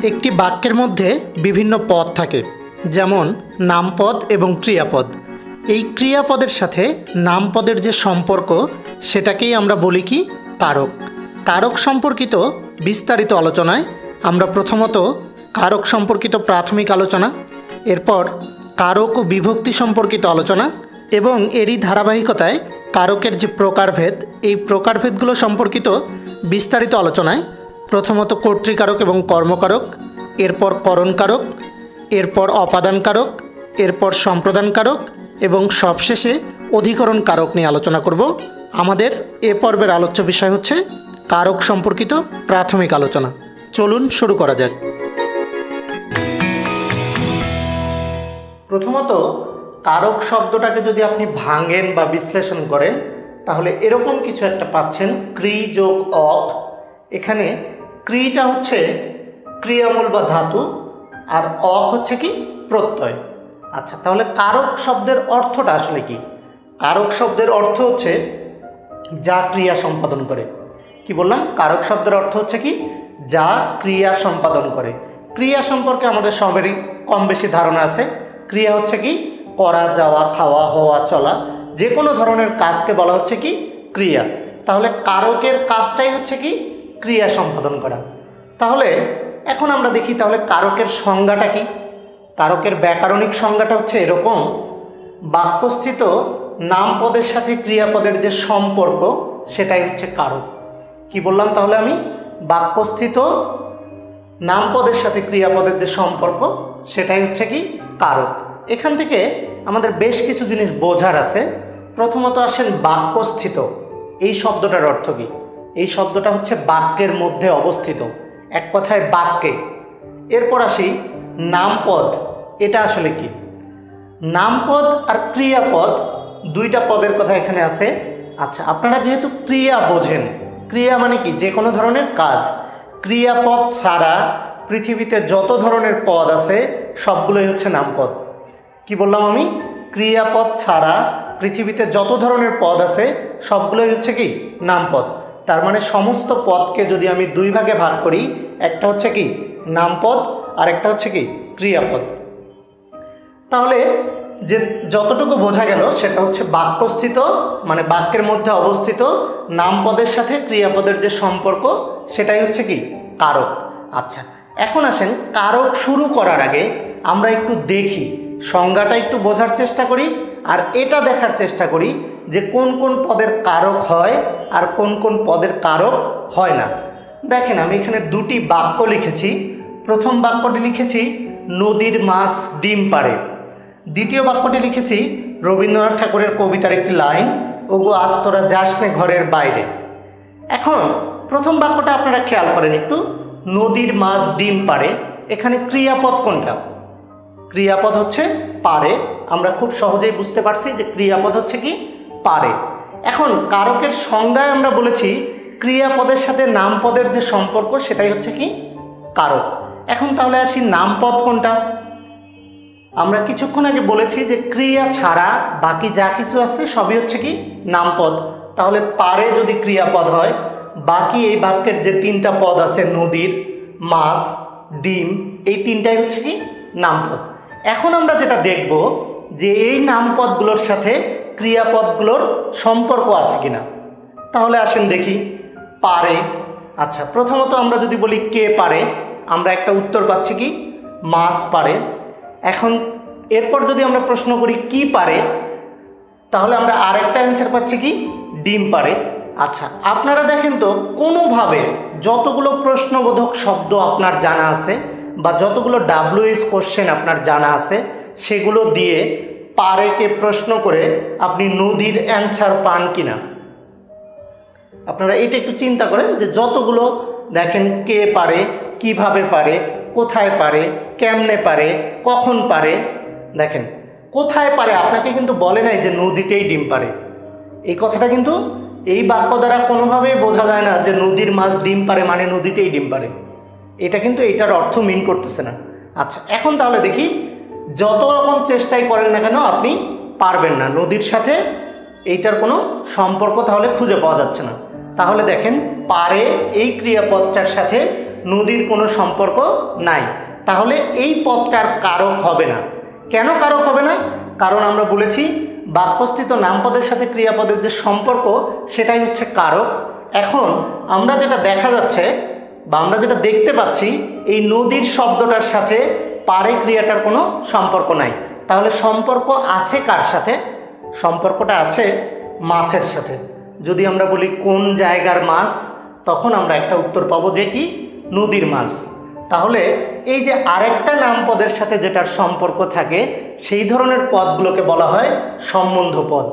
একটি বাক্যের মধ্যে বিভিন্ন পদ থাকে, যেমন নামপদ এবং ক্রিয়াপদ। এই ক্রিয়াপদের সাথে নামপদের যে সম্পর্ক সেটাকেই আমরা বলি কি কারক। কারক সম্পর্কিত বিস্তারিত আলোচনায় আমরা প্রথমত কারক সম্পর্কিত প্রাথমিক আলোচনা, এরপর কারক ও বিভক্তি সম্পর্কিত আলোচনা এবং এরই ধারাবাহিকতায় কারকের যে প্রকারভেদ, এই প্রকারভেদগুলো সম্পর্কিত বিস্তারিত আলোচনায় প্রথমত কর্তৃকারক এবং কর্মকারক, এরপর করণকারক, এরপর অপাদানকারক, এরপর সম্প্রদানকারক এবং সবশেষে অধিকরণ কারক নিয়ে আলোচনা করব। আমাদের এ পর্বের আলোচ্য বিষয় হচ্ছে কারক সম্পর্কিত প্রাথমিক আলোচনা। চলুন শুরু করা যাক। প্রথমত কারক শব্দটাকে যদি আপনি ভাঙেন বা বিশ্লেষণ করেন তাহলে এরকম কিছু একটা পাচ্ছেন, ক্রি যোগ অক। এখানে ক্রিটা হচ্ছে ক্রিয়ামূল বা ধাতু আর অক হচ্ছে কি প্রত্যয়। আচ্ছা, তাহলে কারক শব্দের অর্থটা আসলে কি? কারক শব্দের অর্থ হচ্ছে যা ক্রিয়া সম্পাদন করে। কি বললাম? কারক শব্দের অর্থ হচ্ছে কি যা ক্রিয়া সম্পাদন করে। ক্রিয়া সম্পর্কে আমাদের সবারই কম বেশি ধারণা আছে। ক্রিয়া হচ্ছে কি করা, যাওয়া, খাওয়া, হওয়া, চলা, যে কোনো ধরনের কাজকে বলা হচ্ছে কি ক্রিয়া। তাহলে কারকের কাজটাই হচ্ছে কি ক্রিয়া সম্পাদন করা। তাহলে এখন আমরা দেখি তাহলে কারকের সংজ্ঞাটা কি। কারকের ব্যাকরণিক সংজ্ঞাটা হচ্ছে এরকম: বাক্যস্থিত নামপদের সাথে ক্রিয়াপদের যে সম্পর্ক সেটাই হচ্ছে কারক। কি বললাম তাহলে আমি? বাক্যস্থিত নামপদের সাথে ক্রিয়াপদের যে সম্পর্ক সেটাই হচ্ছে কি কারক। এখান থেকে আমাদের বেশ কিছু জিনিস বোঝার আছে। প্রথমত আসেন বাক্যস্থিত, এই শব্দটার অর্থ কি? এই শব্দটা হচ্ছে বাক্যের মধ্যে অবস্থিত, এক কথায় বাক্যে। এরপর আসি নামপদ, এটা আসলে কি? নামপদ আর ক্রিয়াপদ দুইটা পদের কথা এখানে আছে। আচ্ছা, আপনারা যেহেতু ক্রিয়া বোঝেন, ক্রিয়া মানে কি যে কোনো ধরনের কাজ। ক্রিয়াপদ ছাড়া পৃথিবীতে যত ধরনের পদ আছে সবগুলোই হচ্ছে নামপদ। কি বললাম আমি? ক্রিয়াপদ ছাড়া পৃথিবীতে যত ধরনের পদ আছে সবগুলোই হচ্ছে কি নামপদ। তার মানে সমস্ত পদকে যদি আমি দুই ভাগে ভাগ করি, একটা হচ্ছে কি নামপদ আর একটা হচ্ছে কি ক্রিয়াপদ। তাহলে যে যতটুকু বোঝা গেল সেটা হচ্ছে বাক্যস্থিত মানে বাক্যের মধ্যে অবস্থিত নামপদের সাথে ক্রিয়াপদের যে সম্পর্ক সেটাই হচ্ছে কি কারক। আচ্ছা, এখন আসেন কারক শুরু করার আগে আমরা একটু দেখি, সংজ্ঞাটা একটু বোঝার চেষ্টা করি আর এটা দেখার চেষ্টা করি যে কোন কোন পদের কারক হয় আর কোন কোন পদের কারক হয় না। দেখেন, আমি এখানে দুটি বাক্য লিখেছি। প্রথম বাক্যটি লিখেছি নদীর মাছ ডিম পাড়ে। দ্বিতীয় বাক্যটি লিখেছি রবীন্দ্রনাথ ঠাকুরের কবিতার একটি লাইন, ওগো আজ তোরা যাস নে ঘরের বাইরে। এখন প্রথম বাক্যটা আপনারা খেয়াল করেন একটু, নদীর মাছ ডিম পাড়ে। এখানে ক্রিয়াপদ কোনটা? ক্রিয়াপদ হচ্ছে পারে। আমরা খুব সহজেই বুঝতে পারছি যে ক্রিয়াপদ হচ্ছে কি পারে। এখন কারকের সংজ্ঞায় আমরা বলেছি ক্রিয়াপদের সাথে নামপদের যে সম্পর্ক সেটাই হচ্ছে কি কারক। এখন তাহলে আসি নামপদ কোনটা? আমরা কিছুক্ষণ আগে বলেছি যে ক্রিয়া ছাড়া বাকি যা কিছু আছে সবই হচ্ছে কি নামপদ। তাহলে পারে যদি ক্রিয়াপদ হয়, বাকি এই বাক্যের যে তিনটা পদ আছে নদীর, মাছ, ডিম, এই তিনটাই হচ্ছে কি নামপদ। এখন আমরা যেটা দেখব যে এই নামপদগুলোর সাথে ক্রিয়াপদগুলোর সম্পর্ক আছে কিনা। তাহলে আসেন দেখি। পারে, আচ্ছা, প্রথমত আমরা যদি বলি কে পারে, আমরা একটা উত্তর পাচ্ছি কি মাছ পারে। এখন এরপর যদি আমরা প্রশ্ন করি কি পারে, তাহলে আমরা আরেকটা অ্যান্সার পাচ্ছি কি ডিম পারে। আচ্ছা, আপনারা দেখেন তো কোনোভাবে যতগুলো প্রশ্নবোধক শব্দ আপনার জানা আছে বা যতগুলো WH কোশ্চেন আপনার জানা আছে সেগুলো দিয়ে পারেকে প্রশ্ন করে আপনি নদীর অ্যান্সার পান কিনা। আপনারা এটা একটু চিন্তা করেন যে যতগুলো দেখেন কে পারে, কিভাবে পারে, কোথায় পারে, কেমনে পারে, কখন পারে। দেখেন কোথায় পারে আপনাকে কিন্তু বলে নাই যে নদীতেই ডিম পারে। এই কথাটা কিন্তু এই বাক্য দ্বারা কোনোভাবেই বোঝা যায় না যে নদীর মাছ ডিম পারে মানে নদীতেই ডিম পারে। এটা কিন্তু এইটার অর্থ মিন করতেছে না। আচ্ছা, এখন তাহলে দেখি, যত রকম চেষ্টাই করেন না কেন আপনি পারবেন না, নদীর সাথে এইটার কোনো সম্পর্ক তাহলে খুঁজে পাওয়া যাচ্ছে না। তাহলে দেখেন পারে এই ক্রিয়াপদটার সাথে নদীর কোনো সম্পর্ক নাই, তাহলে এই পদটার কারক হবে না। কেন কারক হবে না? কারণ আমরা বলেছি বাক্যস্থিত নামপদের সাথে ক্রিয়াপদের যে সম্পর্ক সেটাই হচ্ছে কারক। এখন আমরা যেটা দেখা যাচ্ছে বা আমরা যেটা দেখতে পাচ্ছি, এই নদীর শব্দটার সাথে পারে ক্রিয়াটার কোনো সম্পর্ক নাই। তাহলে সম্পর্ক আছে কার সাথে? সম্পর্কটা আছে মাছের সাথে। যদি আমরা বলি কোন জায়গার মাছ, তখন আমরা একটা উত্তর পাবো যে কি নদীর মাছ। তাহলে এই যে আরেকটা নামপদের সাথে যেটার সম্পর্ক থাকে সেই ধরনের পদগুলোকে বলা হয় সম্বন্ধ পদ।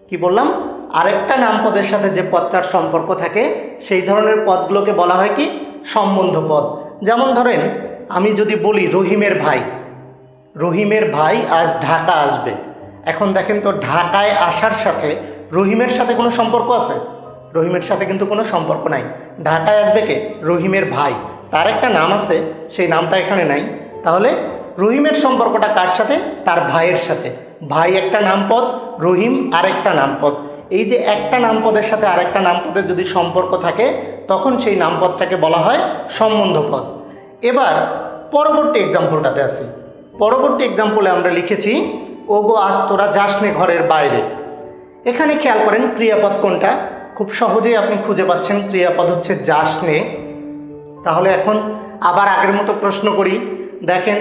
কি বললাম? আরেকটা নামপদের সাথে যে পদটার সম্পর্ক থাকে সেই ধরনের পদগুলোকে বলা হয় কি সম্বন্ধ পদ। যেমন ধরেন আমি যদি বলি রহিমের ভাই, রহিমের ভাই আজ ঢাকা আসবে। এখন দেখেন তো ঢাকায় আসার সাথে রহিমের সাথে কোনো সম্পর্ক আছে? রহিমের সাথে কিন্তু কোনো সম্পর্ক নাই। ঢাকায় আসবে কে? রহিমের ভাই, তার একটা নাম আছে, সেই নামটা এখানে নাই। তাহলে রহিমের সম্পর্কটা কার সাথে? তার ভাইয়ের সাথে। ভাই একটা নামপদ, রহিম আরেকটা নামপদ। এই যে একটা নামপদের সাথে আরেকটা নামপদের যদি সম্পর্ক থাকে তখন সেই নামপদটাকে বলা হয় সম্বন্ধ পদ। এবার পরবর্তী এক্সাম্পলটাতে আসি। পরবর্তী এক্সাম্পলে আমরা লিখেছি ওগো আজ তোরা যাস নে ঘরের বাইরে। এখানে খেয়াল করেন ক্রিয়াপদ কোনটা? খুব সহজেই আপনি খুঁজে পাচ্ছেন, ক্রিয়াপদ হচ্ছে যাস নে। তাহলে এখন আবার আগের মতো প্রশ্ন করি। দেখেন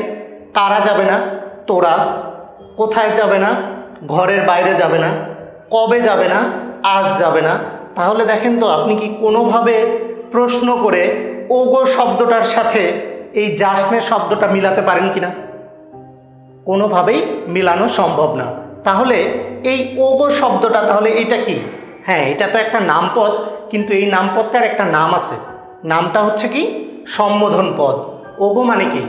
কারা যাবে না? তোরা। কোথায় যাবে না? ঘরের বাইরে যাবে না। কবে যাবে না? আজ যাবে না। তাহলে দেখেন তো আপনি কি কোনোভাবে প্রশ্ন করে ওগো শব্দটার সাথে এই যাসনে শব্দটা মিলাতে পারেন কিনা? কোনোভাবেই মিলানো সম্ভব না। তাহলে এই ওগো শব্দটা, তাহলে এটা কি? হ্যাঁ, এটা তো একটা নামপদ, কিন্তু এই নামপদটার একটা নাম আছে। নামটা হচ্ছে কি সম্বোধন পদ। ওগো মানে কি?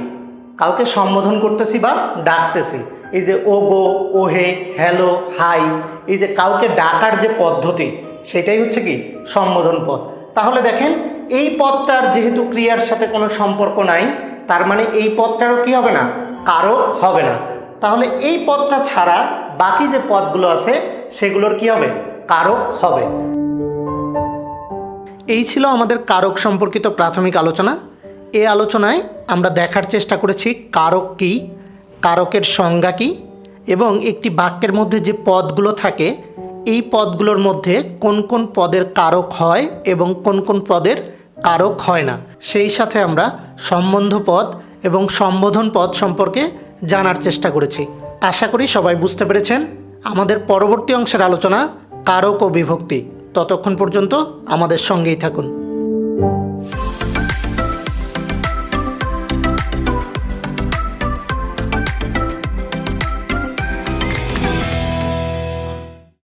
কাউকে সম্বোধন করতেছি বা ডাকতেছি। এই যে ওগো, ওহে, হ্যালো, হাই, এই যে কাউকে ডাকার যে পদ্ধতি সেটাই হচ্ছে কি সম্বোধন পদ। তাহলে দেখেন এই পদটার যেহেতু ক্রিয়ার সাথে কোনো সম্পর্ক নাই, তার মানে এই পদটারও কি হবে না? কারক হবে না। তাহলে এই পদটা ছাড়া বাকি যে পদগুলো আছে সেগুলোর কি হবে? কারক হবে। এই ছিল আমাদের কারক সম্পর্কিত প্রাথমিক আলোচনা। এই আলোচনায় আমরা দেখার চেষ্টা করেছি কারক কী, কারকের সংজ্ঞা কী, এবং একটি বাক্যের মধ্যে যে পদগুলো থাকে এই পদগুলোর মধ্যে কোন কোন পদের কারক হয় এবং কোন কোন পদের কারক হয় না। সেই সাথে আমরা সম্বন্ধ পদ এবং সম্বোধন পদ সম্পর্কে জানার চেষ্টা করেছি। আশা করি সবাই বুঝতে পেরেছেন। আমাদের পরবর্তী অংশের আলোচনা কারক ও বিভক্তি। ততক্ষণ পর্যন্ত আমাদের সঙ্গেই থাকুন।